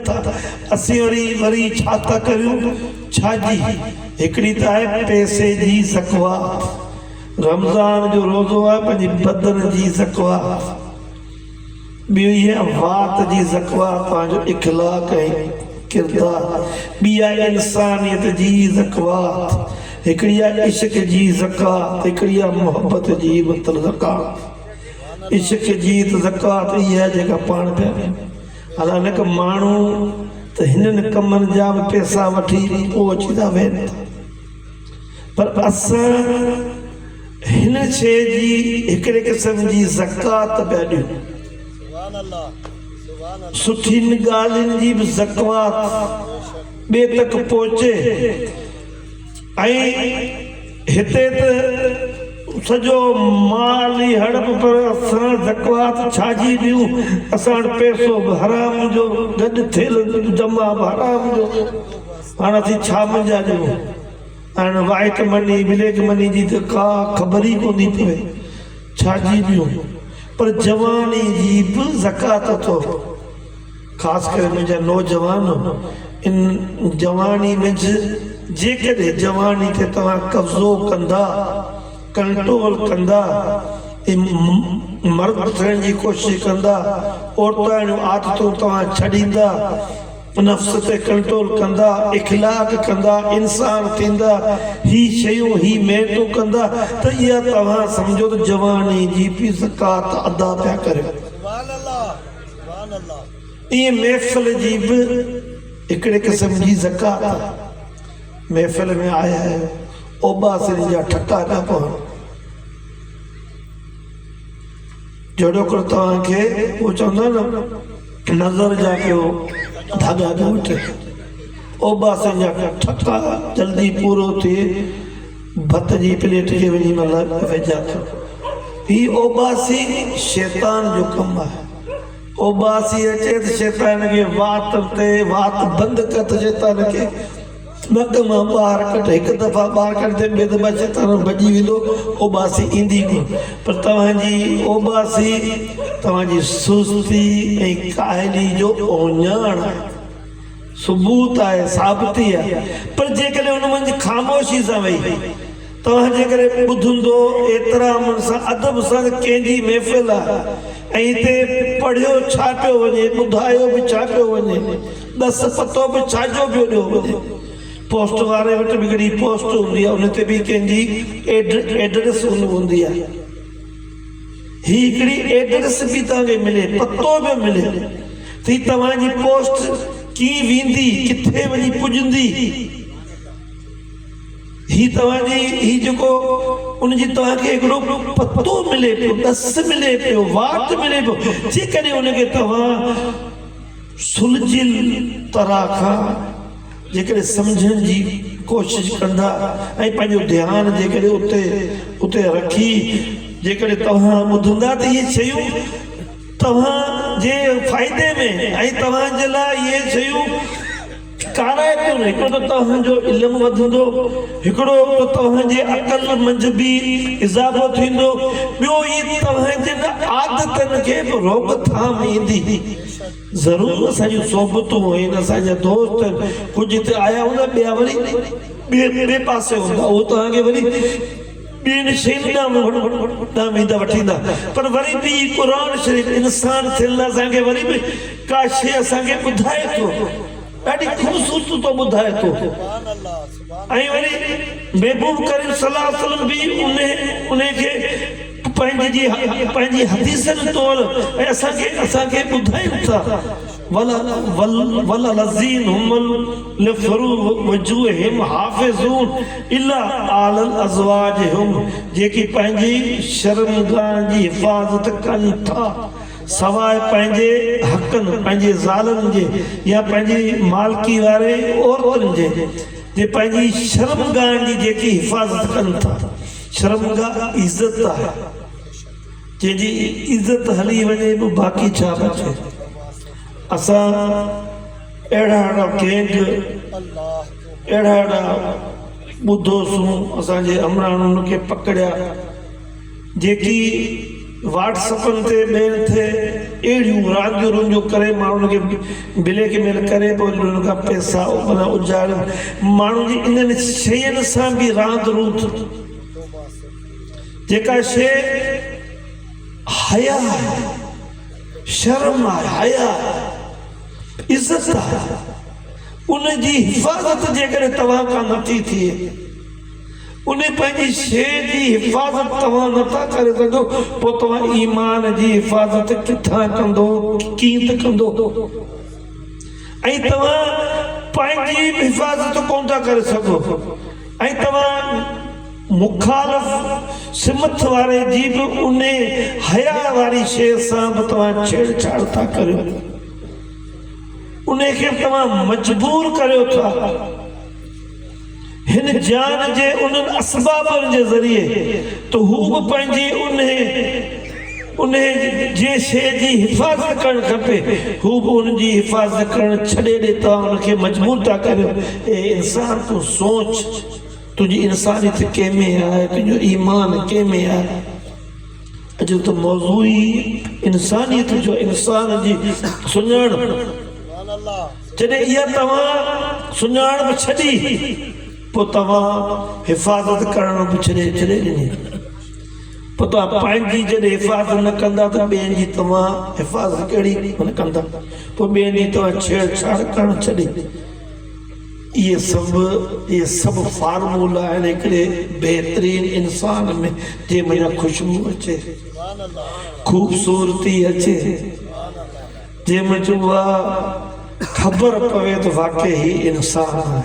था असीं वरी छा था करियूं छाजी हिकिड़ी त आहे पैसे जी ज़कात रमज़ान जो रोज़ो आहे पंहिंजे बदन जी ज़कात ॿियो इहा वात जी ज़कात पंहिंजो इख़लाक़ ऐं किरदार ॿी आहे इंसानियत जी ज़कात हिकिड़ी आहे इश्क जी ज़कात हिकिड़ी आहे मोहब्बत जी मतलब ज़कात इश्क जी त ज़कात इहा आहे जेका पाण पिया हालांकि हिकु माण्हू त हिननि कमनि जा बि पैसा वठी पोइ अची था वेहनि पर असां हिन शइ जी हिकिड़े क़िस्म जी ज़कात पिया ॾियूं सुठियुनि ॻाल्हियुनि जी बि ज़कात ॿिए तक पहुचे ऐं हिते त सॼो माल ई हड़प पर असां ज़कात छाजी ॾियूं असां वटि पैसो बि हराम जो गॾु थियल जमा बि हराम जो हाणे असीं छा मञा ॾियूं हाणे वाइट मनी ब्लैक मनी जी त का ख़बर ई कोन थी पए छाजी ॾियूं पर जवानी जी बि ज़कात थो ख़ासि करे मुंहिंजा नौजवान इन जवानी में जेकॾहिं जवानी ते तव्हां कब्ज़ो कंदा कंट्रोल कंदा मर्द थियण जी कोशिशि कंदा औरतुनि जूं आदतूं तव्हां छॾींदा नफ़्स ते कंट्रोल कंदा इख़लाक़ कंदा इंसान थींदा ही शयूं ही महिनतूं कंदा त इहा तव्हां सम्झो त जवानी जी बि ज़कात अदा पिया करियो ईअं महफ़िल जी बि हिकिड़े क़िस्म जी ज़कात आहे महफ़िल में आया आहियो ओबासिन जा ठका पिया पवनि जहिड़ो कर तव्हांखे उहो चवंदा न नज़र जा कयो धागा पिया वठे ओबासिन जा ठका जल्दी पूरो थिए भत जी प्लेट खे वञी मतिलबु वेझा थियो हीउ ओबासी शैतान जो कमु आहे ओबासी अचे त शैतान खे वात ते वात बंदि कर त शैतान खे नक मां ॿाहिरि कढ हिकु दफ़ा ॿाहिरि कढंदे ॿिए दफ़ा शैतान भॼी वेंदो ओबासी ईंदी कोन पर तव्हांजी ओबासी तव्हांजी सुस्ती ऐं काहिली जो ओञाण आहे सबूत आहे साबिती आहे पर जेकॾहिं हुन मंझि ख़ामोशी सां वेही तव्हां जेकॾहिं ॿुधंदो एतिराम सां अदब सां कंहिंजी महफ़िल आहे ऐं हिते पढ़ियो छा पियो वञे ॿुधायो बि छा पियो वञे दस पतो बि छाजो पियो ॾियो वञे पोस्ट वारे वटि बि हिकिड़ी पोस्ट हूंदी आहे उन ते बि कंहिंजी एड्रेस हूंदी आहे ही हिकिड़ी एड्रेस बि तव्हांखे मिले पतो बि मिले त ही तव्हांजी पोस्ट कीअं वेंदी किथे वञी पुॼंदी ही तव्हांजी ही जेको उनजी तव्हांखे हिकिड़ो पतो मिले पियो ॾस मिले पियो वात मिले पियो जेकॾहिं उनखे तव्हां सुलझियल तरह खां जेकॾहिं सम्झण जी कोशिशि कंदा ऐं पंहिंजो ध्यानु जेकॾहिं उते रखी जेकॾहिं तव्हां ॿुधंदा त इहे शयूं तव्हांजे फ़ाइदे में ऐं तव्हांजे लाइ इहे शयूं काराए कोन हिकिड़ो त तव्हांजो इल्मु वधंदो हिकिड़ो त तव्हांजे अक़ल मंझि बि इज़ाफ़ो थींदो ॿियो इहे तव्हांजे आदतनि खे बि रोकथाम ईंदी ज़रूरु असांजूं सोबतूं आहिनि असांजा दोस्त कुझु हिते आया हूंदा ॿिया वरी ॿिए पासे हूंदा उहो तव्हांखे वरी ॿियनि शयुनि ॾांहुं वेंदा वठींदा पर वरी बि क़ुर शरीफ़ इंसान थियल असांखे वरी बि का शइ असांखे ॿुधाए थो ॾाढी ख़ूबसूरत थो ॿुधाए थो ऐं वरी महबूब करीम सल्लल्लाहु अलैहि वसल्लम बि उनखे पंहिंजी हदीसनि तौर ऐं असांखे ॿुधाइनि था वल लज़ीन हुमल लिफुरूज वजूहिम हाफ़िज़ून इल्ला अलल अज़वाजिहिम जेकी पंहिंजी शर्मगाह जी हिफ़ाज़त कनि था सवाइ पंहिंजे हक़नि पंहिंजे ज़ालनि जे या पंहिंजी मालकी वारे औरतुनि जे पंहिंजी शर्मगाह जी जेकी हिफ़ाज़त कनि था शर्मगाह इज़त आहे जंहिंजी इज़त हली वञे बि बाक़ी छा बचे असां अहिड़ा केंग अहिड़ा ॿुधोसूं असांजे अमराणुनि खे पकड़िया जेकी व्हाट्सअपनि ते ॿियनि ते अहिड़ियूं रांदियूं रुंदियूं करे माण्हुनि खे बिले खे मेल करे पोइ उन्हनि खां पैसा माना उजाड़नि माण्हुनि जी इन्हनि शयुनि सां बि रांदि रूंद जेका शइ हया आहे शर्म आहे हया इज़त आहे उन जी हिफ़ाज़त जेकॾहिं तव्हां खां नथी थिए उन पंहिंजी शइ जी हिफ़ाज़त तव्हां नथा करे सघो पोइ तव्हां ईमान जी हिफ़ाज़त किथां कंदो कीअं त कंदो ऐं तव्हां पंहिंजी हिफ़ाज़त कोन था करे सघो ऐं तव्हां मुखालिफ़ सिमत वारे जी बि उन हया वारी शइ सां बि तव्हां छेड़छाड़ था करियो उन खे तव्हां मजबूर करियो था हिन जान जे उन्हनि असबाबनि जे ज़रिए त हू बि पंहिंजी उन जे शइ जी हिफ़ाज़त करणु खपे हू बि उन जी हिफ़ाज़त करणु छॾे ॾे तव्हां उनखे मजबूर था करियो ए इंसान तूं सोच तुंहिंजी इंसानियत कंहिंमें आहे तुंहिंजो ईमान कंहिंमें आहे अॼु त मौज़ू ई इंसानियत जो इंसान जी सुञाण जॾहिं इहा तव्हां सुञाण छॾी पोइ तव्हां हिफ़ाज़त करण बि छॾे ॾिनी पोइ तव्हां पंहिंजी जॾहिं हिफ़ाज़त न कंदा त ॿियनि जी तव्हां हिफ़ाज़त कहिड़ी न कंदा पोइ ॿियनि जी तव्हां छेड़छाड़ करणु छॾी इहे सभु फार्मूला आहिनि हिकिड़े बहितरीन इंसान में जंहिंमें ख़ुशबू अचे ख़ूबसूरती अचे जंहिंमें चइबो आहे ख़बर पवे त वाक़ई ही इंसान आहे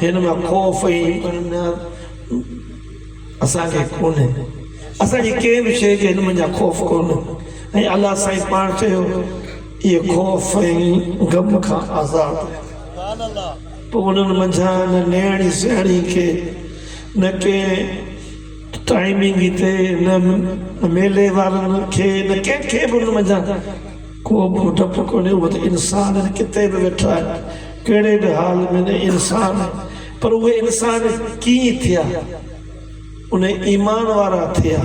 हिन में ख़ौफ़ ऐं असांखे कोन्हे असांजी कंहिं बि शइ जे हिन में ख़ौफ़ कोन्हे ऐं अलाह साईं पाण चयो इहे ख़ौफ़ ऐं ग़म खां आज़ादु पोइ उन्हनि मंझां न नियाणी सियाणी खे न कंहिं टाइमिंग ते न मेले वारनि खे न कंहिंखे बि उन मंझां को बि डपु कोन्हे उहो त इंसान किथे बि वेठा आहिनि कहिड़े बि हाल में न इंसान पर उहे इंसान कीअं थिया उन ईमान वारा थिया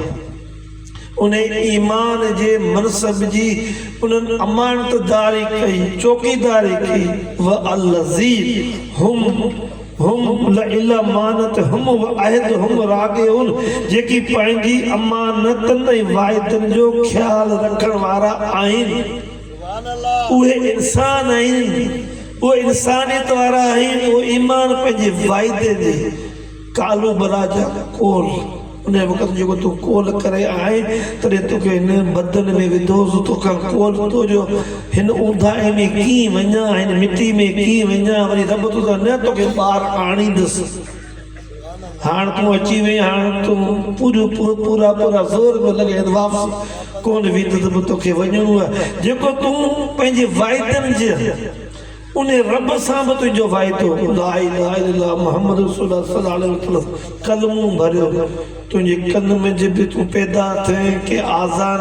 उन ईमान जे मनसब जी उन्हनि अमानतदारी कई चौकीदारी कई व अलज़ीन हुम लमानत हुम व अहद हुम रागिउन जेकी पंहिंजी अमानतनि ऐं वाइदनि जो ख़्यालु रखण वारा आहिनि उहे इंसान आहिनि उहे इंसानियत वारा आहिनि उहे ईमान पंहिंजे वाइदे जे कालू बला जा कोल उन वक़्तु जेको तूं कोल करे आहे तॾहिं तोखे हिन बदन में विधोसि तोखां कोल तो जो हिन ऊंधाई में कीअं वञा हिन मिटी में कीअं वञा वरी रब तो न तोखे ॿाहिरि आणींदुसि हाणे तूं अची वई हाणे तूं पूरा ज़ोर में लॻे वापसि कोन वेंदुसि बि तोखे वञिणो आहे जेको तूं पंहिंजे वाइदनि जे उन रब सां बि तुंहिंजो वाइदो ला इलाहा इल्लल्लाह मुहम्मद रसूलुल्लाह सल्लल्लाहु अलैहि वसल्लम कलमूं भरियो तुंहिंजे कन में जब तूं पैदा थिए के आज़ान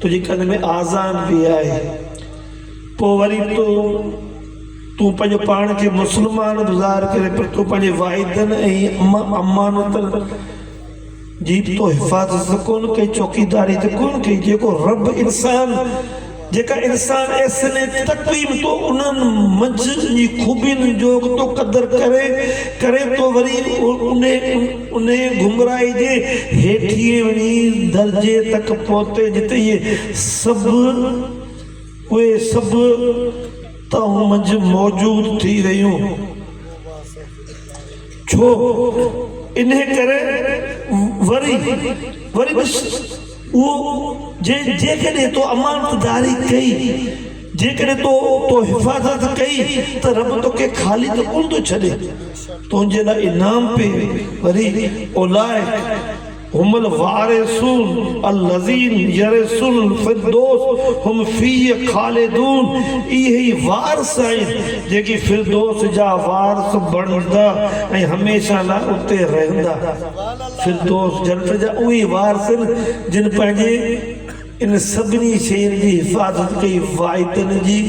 तुंहिंजे कन में आज़ान बि आहे पोइ वरी तूं पंहिंजो पाण खे मुस्लमान ॿुधाए करे पर तूं पंहिंजे वाइदनि ऐं अमानतनि जी तो हिफ़ाज़त कोन कई चौकीदारी त कोन कई जेको रब इंसान जेका इंसान ऐसने तक़वीम तो उन्हनि मंझ जी खूबियुनि जो तो क़दर करे तो वरी उन गुमराही जे हेठिए वञी दर्जे तक पहुते जिते इहे सभु तव्हां मंझ मौजूद थी रहियूं छो इन करे वरी जेकॾहिं तो अमानतदारी कई जेकॾहिं तो हिफ़ाज़त कई त रब तोखे ख़ाली त कोन थो छॾे तुंहिंजे लाइ इनाम पे वरी ओलाए हुमल वारिसून अल्लज़ीन यरिसून फिरदौस हुम फीह ख़ालिदून इहे ई वारिस आहिनि जेकी फिरदौस जा वारिस बणंदा ऐं हमेशह लाइ उते रहंदा फिरदौस जन्नत जा उहे वारिस जिन पंहिंजे इन सभिनी शयुनि जी हिफ़ाज़त कई वाइदनि जी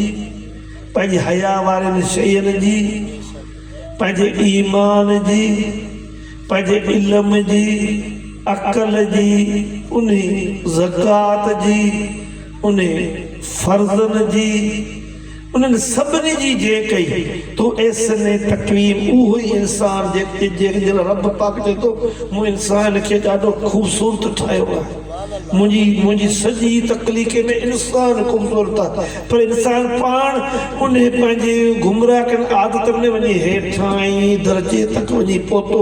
पंहिंजे हया वारनि शयुनि जी पंहिंजे ईमान जी पंहिंजे इल्म जी अकल जी, उन ज़कात जी, उन फर्ज़न जी, उन्हनि सभिनी जी जे कई तो ऐसने तकवीम उहो ई इंसान जे रब पाक चए थो मूं इंसान खे ॾाढो ख़ूबसूरत ठाहियो आहे। मुंहिंजी सॼी तकलीफ़ में इंसान ख़ूबसूरत आहे, पर इंसान पाण उन पंहिंजे गुमराह कनि आदतनि में वञी हेठां ई दर्जे तक वञी पहुतो।